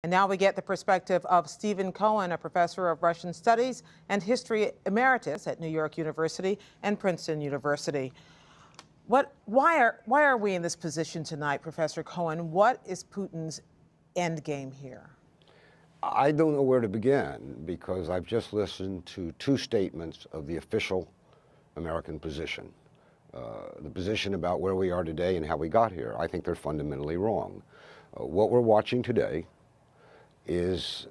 And now we get the perspective of Stephen Cohen, a professor of Russian Studies and History Emeritus at New York University and Princeton University. Why are we in this position tonight, Professor Cohen? What is Putin's endgame here? I don't know where to begin because I've just listened to two statements of the official American position. The position about where we are today and how we got here. I think they're fundamentally wrong. What we're watching today is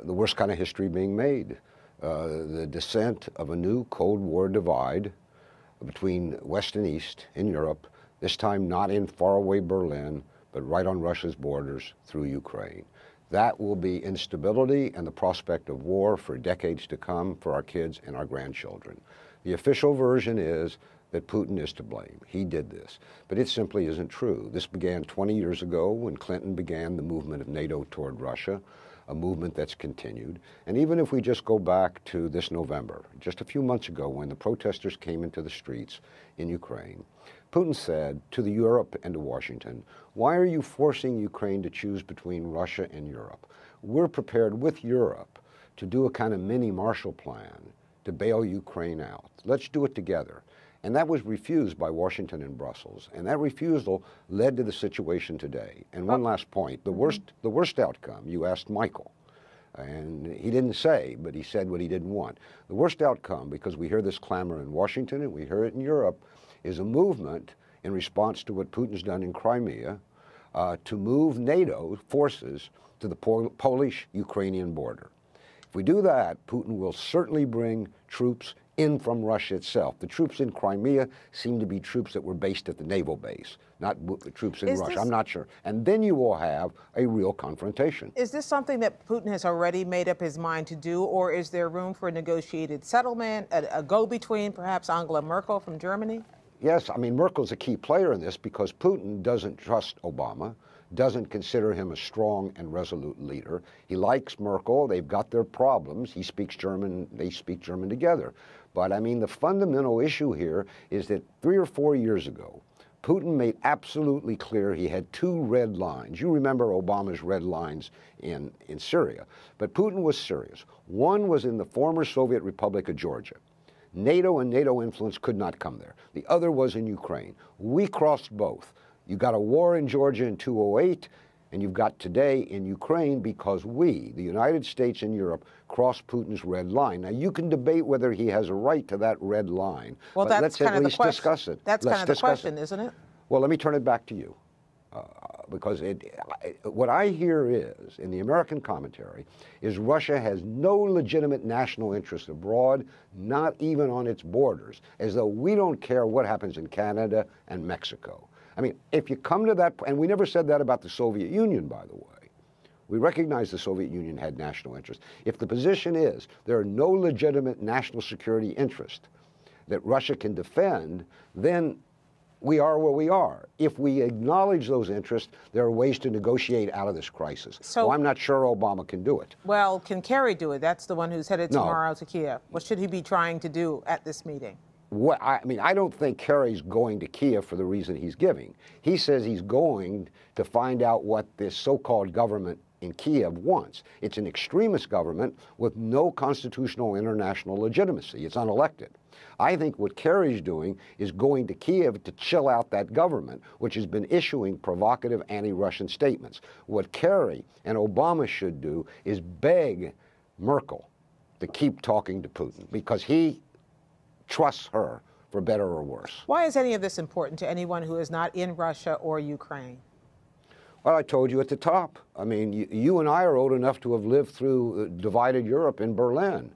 the worst kind of history being made. The descent of a new Cold War divide between West and East in Europe, this time not in faraway Berlin, but right on Russia's borders through Ukraine. That will be instability and the prospect of war for decades to come for our kids and our grandchildren. The official version is that Putin is to blame. He did this. But it simply isn't true. This began 20 years ago when Clinton began the movement of NATO toward Russia, a movement that's continued. And even if we just go back to this November, just a few months ago when the protesters came into the streets in Ukraine, Putin said to Europe and to Washington, why are you forcing Ukraine to choose between Russia and Europe? We're prepared with Europe to do a kind of mini Marshall Plan to bail Ukraine out. Let's do it together. And that was refused by Washington and Brussels. And that refusal led to the situation today. And one last point, the worst outcome, you asked Michael, and he didn't say, but he said what he didn't want. The worst outcome, because we hear this clamor in Washington and we hear it in Europe, is a movement in response to what Putin's done in Crimea to move NATO forces to the Polish-Ukrainian border. If we do that, Putin will certainly bring troops in from Russia itself. The troops in Crimea seem to be troops that were based at the naval base, not troops in Russia. I'm not sure. And then you will have a real confrontation. Is this something that Putin has already made up his mind to do, or is there room for a negotiated settlement, a go-between, perhaps Angela Merkel from Germany? Yes, I mean, Merkel's a key player in this because Putin doesn't trust Obama, doesn't consider him a strong and resolute leader. He likes Merkel. They've got their problems. He speaks German. They speak German together. But, I mean, the fundamental issue here is that 3 or 4 years ago, Putin made absolutely clear he had two red lines. You remember Obama's red lines in Syria. But Putin was serious. One was in the former Soviet Republic of Georgia. NATO and NATO influence could not come there. The other was in Ukraine. We crossed both. You got a war in Georgia in 2008, and you've got today in Ukraine because we, the United States and Europe, crossed Putin's red line. Now, you can debate whether he has a right to that red line, well, but let's at least discuss it. That's kind of the question, isn't it? Well, let me turn it back to you, because what I hear is, in the American commentary, is Russia has no legitimate national interest abroad, not even on its borders, as though we don't care what happens in Canada and Mexico. I mean, if you come to that, and we never said that about the Soviet Union, by the way. We recognize the Soviet Union had national interest. If the position is there are no legitimate national security interest that Russia can defend, then we are where we are. If we acknowledge those interests, there are ways to negotiate out of this crisis. So I'm not sure Obama can do it. Well, can Kerry do it? That's the one who's headed tomorrow to Kiev. What should he be trying to do at this meeting? I mean, I don't think Kerry's going to Kiev for the reason he's giving. He says he's going to find out what this so-called government in Kiev wants. It's an extremist government with no constitutional international legitimacy. It's unelected. I think what Kerry's doing is going to Kiev to chill out that government, which has been issuing provocative anti-Russian statements. What Kerry and Obama should do is beg Merkel to keep talking to Putin, because he trusts her for better or worse. Why is any of this important to anyone who is not in Russia or Ukraine? Well, I told you at the top. I mean, you and I are old enough to have lived through divided Europe in Berlin.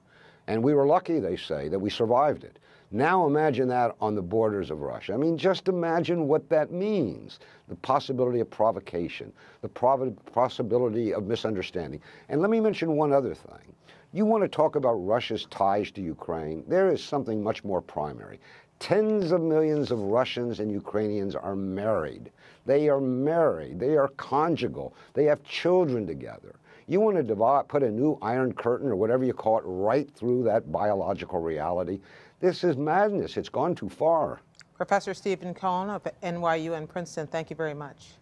And we were lucky, they say, that we survived it. Now imagine that on the borders of Russia. I mean, just imagine what that means. The possibility of provocation, the possibility of misunderstanding. And let me mention one other thing. You want to talk about Russia's ties to Ukraine? There is something much more primary. Tens of millions of Russians and Ukrainians are married. They are married. They are conjugal. They have children together. You want to put a new iron curtain or whatever you call it right through that biological reality? This is madness. It's gone too far. Professor Stephen Cohen of NYU and Princeton, thank you very much.